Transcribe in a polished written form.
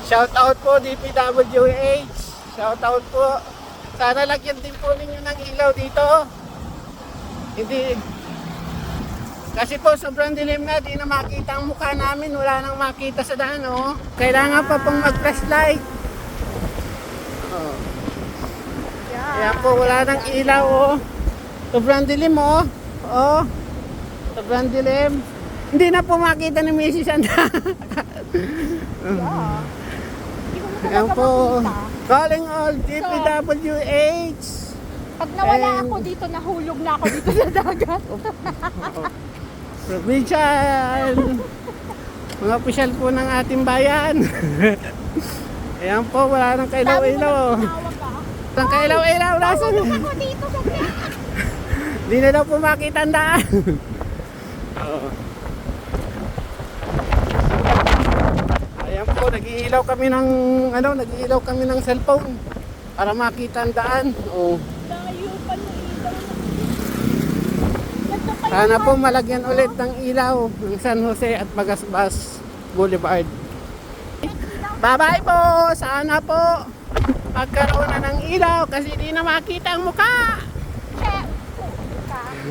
Shout out po DPWH. Shout out po. Sana lagyan din po ninyo ng ilaw dito. Hindi. Kasi po sobrang dilim na, di na makita ang mukha namin. Wala nang makita sa daan, oh. Kailangan pa pong mag-flashlight. Oh. Kaya po wala nang ilaw, oh. Sobrang dilim, oh. Oh. Sobrang dilim. Hindi na po makita ni Mrs. Sanda. Yan po. Calling all DPWH. Pag nawala ako dito, nahulog na ako dito sa dagat. Provincial. Mga opisyal po ng ating bayan. Ayan po, wala nang kailaw-ilaw. Walang kailaw-ilaw. Nasaan? Nahulog ako dito sa dagat. Hindi na daw po makita ang daan. Ayan po, nag-iilaw kami ng nag-iilaw kami ng cellphone para makita ang daan. Oh. Layo pa ng ilaw. Sana po malagyan ulit ng ilaw ng San Jose at Magasbas Boulevard. Bye-bye po! Sana po magkaroon na ng ilaw kasi di na makita ang mukha.